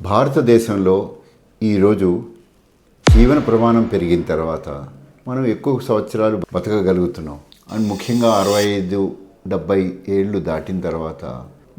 భారతదేశంలో ఈరోజు జీవన ప్రమాణం పెరిగిన తర్వాత మనం ఎక్కువ సంవత్సరాలు బతకగలుగుతున్నాం. అండ్ ముఖ్యంగా 65-70 ఏళ్ళు దాటిన తర్వాత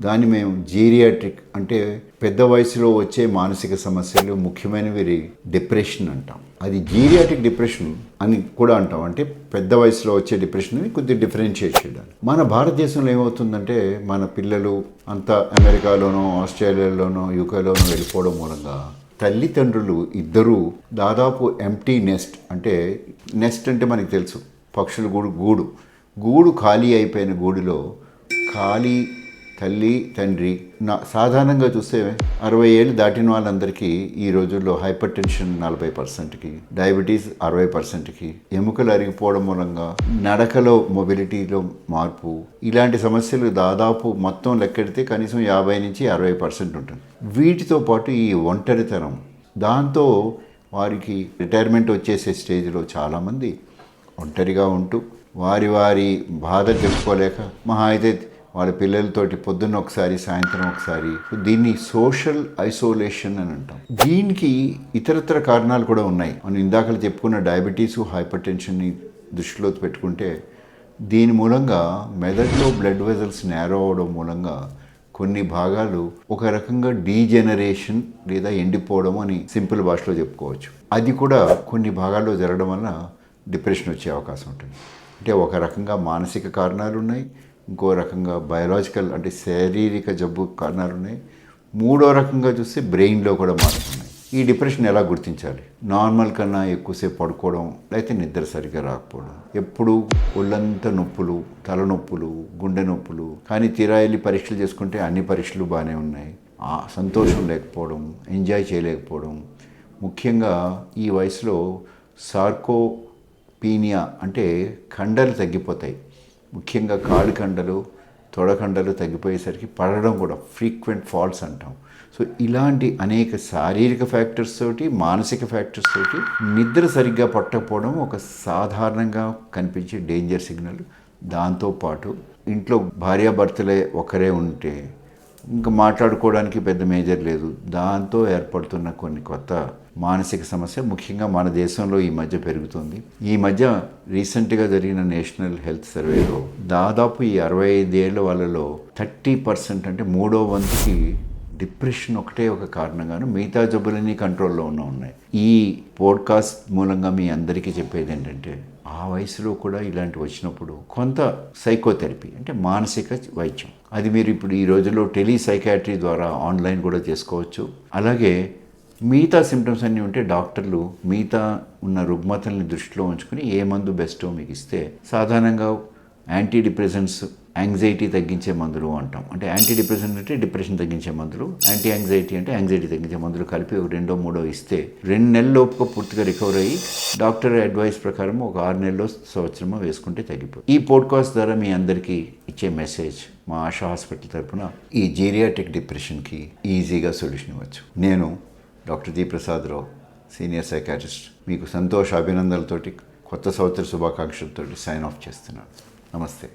దాన్ని మేము జీరియాట్రిక్ అంటే పెద్ద వయసులో వచ్చే మానసిక సమస్యలు ముఖ్యమైనవి డిప్రెషన్ అంటాం. అది జీరియాట్రిక్ డిప్రెషన్ అని కూడా అంటాం. అంటే పెద్ద వయసులో వచ్చే డిప్రెషన్ని కొద్దిగా డిఫరెన్షియేట్ చేయడానికి. మన భారతదేశంలో ఏమవుతుందంటే మన పిల్లలు అంతా అమెరికాలోనో ఆస్ట్రేలియాలోనో యూకేలోనో వెళ్ళిపోవడం మూలంగా తల్లిదండ్రులు ఇద్దరూ దాదాపు ఎంప్టీ నెస్ట్ అంటే మనకి తెలుసు పక్షుల గూడు ఖాళీ అయిపోయిన గూడులో ఖాళీ తల్లి తండ్రి సాధారణంగా చూస్తే 60 ఏళ్ళు దాటిన వాళ్ళందరికీ ఈ రోజుల్లో హైపర్ టెన్షన్ 40%కి, డయాబెటీస్ 60%కి, ఎముకలు అరిగిపోవడం మూలంగా నడకలో మొబిలిటీలో మార్పు, ఇలాంటి సమస్యలు దాదాపు మొత్తం లెక్కెడితే కనీసం 50-60% ఉంటుంది. వీటితో పాటు ఈ ఒంటరితనం, దాంతో వారికి రిటైర్మెంట్ వచ్చేసే స్టేజ్లో చాలామంది ఒంటరిగా ఉంటూ వారి బాధ చెప్పుకోలేక మహా అయితే వాళ్ళ పిల్లలతోటి పొద్దున్న ఒకసారి సాయంత్రం ఒకసారి, దీన్ని సోషల్ ఐసోలేషన్ అని అంటాం. దీనికి ఇతరత్ర కారణాలు కూడా ఉన్నాయి. మనం ఇందాక చెప్పుకున్న డయాబెటీసు, హైపర్ టెన్షన్ని దృష్టిలో పెట్టుకుంటే దీని మూలంగా మెదడులో బ్లడ్ వెజల్స్ నేరో అవడం మూలంగా కొన్ని భాగాలు ఒక రకంగా డీజెనరేషన్ లేదా ఎండిపోవడం అని సింపుల్ భాషలో చెప్పుకోవచ్చు. అది కూడా కొన్ని భాగాల్లో జరగడం వల్ల డిప్రెషన్ వచ్చే అవకాశం ఉంటుంది. అంటే ఒక రకంగా మానసిక కారణాలు ఉన్నాయి, ఇంకో రకంగా బయలాజికల్ అంటే శారీరక జబ్బు కారణాలు ఉన్నాయి, మూడో రకంగా చూస్తే బ్రెయిన్లో కూడా మార్పులు ఉన్నాయి. ఈ డిప్రెషన్ ఎలా గుర్తించాలి? నార్మల్ కన్నా ఎక్కువసేపు పడుకోవడం, లేకపోతే నిద్ర సరిగ్గా రాకపోవడం, ఎప్పుడు ఒళ్ళంతా నొప్పులు, తలనొప్పులు, గుండె నొప్పులు, కానీ తీరా వెళ్ళి పరీక్షలు చేసుకుంటే అన్ని పరీక్షలు బాగానే ఉన్నాయి, సంతోషం లేకపోవడం, ఎంజాయ్ చేయలేకపోవడం, ముఖ్యంగా ఈ వయసులో సార్కోపీనియా అంటే కండలు తగ్గిపోతాయి, ముఖ్యంగా కాళ్ళు కండలు, తొడకండలు తగ్గిపోయేసరికి పడడం కూడా ఫ్రీక్వెంట్ ఫాల్స్ అంటాం. సో ఇలాంటి అనేక శారీరక ఫ్యాక్టర్స్ తోటి, మానసిక ఫ్యాక్టర్స్ తోటి నిద్ర సరిగ్గా పట్టకపోవడం ఒక సాధారణంగా కనిపించే డేంజర్ సిగ్నల్. దాంతోపాటు ఇంట్లో భార్యాభర్తలే ఒకరే ఉంటే ఇంకా మాట్లాడుకోవడానికి పెద్ద మేజర్ లేదు, దాంతో ఏర్పడుతున్న కొన్ని కొత్త మానసిక సమస్య ముఖ్యంగా మన దేశంలో ఈ మధ్య పెరుగుతుంది. ఈ మధ్య రీసెంట్గా జరిగిన నేషనల్ హెల్త్ సర్వేలో దాదాపు ఈ 65 ఏళ్ళ వాళ్ళలో 30% అంటే 3/3కి డిప్రెషన్ ఒకటే ఒక కారణంగాను మిగతా జబ్బులన్నీ కంట్రోల్లో ఉన్నాయి. ఈ పోడ్కాస్ట్ మూలంగా మీ అందరికీ చెప్పేది ఏంటంటే ఆ వయసులో కూడా ఇలాంటి వచ్చినప్పుడు కొంత సైకోథెరపీ అంటే మానసిక వైద్యం, అది మీరు ఇప్పుడు ఈ రోజుల్లో టెలిసైకాట్రీ ద్వారా ఆన్లైన్ కూడా చేసుకోవచ్చు. అలాగే మిగతా సిమ్టమ్స్ అన్నీ ఉంటే డాక్టర్లు మిగతా ఉన్న రుగ్మతల్ని దృష్టిలో ఉంచుకుని ఏ మందు బెస్టో మీకు ఇస్తే, సాధారణంగా యాంటీ డిప్రెసెంట్స్ యాంగ్జైటీ తగ్గించే మందులు అంటాం. అంటే యాంటీ డిప్రెసెంట్ అంటే డిప్రెషన్ తగ్గించే మందులు, యాంటీ యాంగ్జైటీ అంటే యాంగ్జైటీ తగ్గించే మందులు కలిపి 2-3 ఇస్తే 2 నెలల్లోపుగా పూర్తిగా రికవర్ అయ్యి డాక్టర్ అడ్వైస్ ప్రకారం ఒక 6 నెలల్లో సంవత్సరమో వేసుకుంటే తగ్గిపోతుంది. ఈ పోడ్కాస్ట్ ద్వారా మీ అందరికీ ఇచ్చే మెసేజ్, మా ఆశా హాస్పిటల్ తరఫున ఈ జీరియాట్రిక్ డిప్రెషన్కి ఈజీగా సొల్యూషన్ ఇవ్వచ్చు. నేను doctor G Prasadarao, senior psychiatrist, మీకు సంతోష అభినందనలతోటి కొత్త సంవత్సర శుభాకాంక్షలతోటి సైన్ ఆఫ్ చేస్తున్నాను. నమస్తే.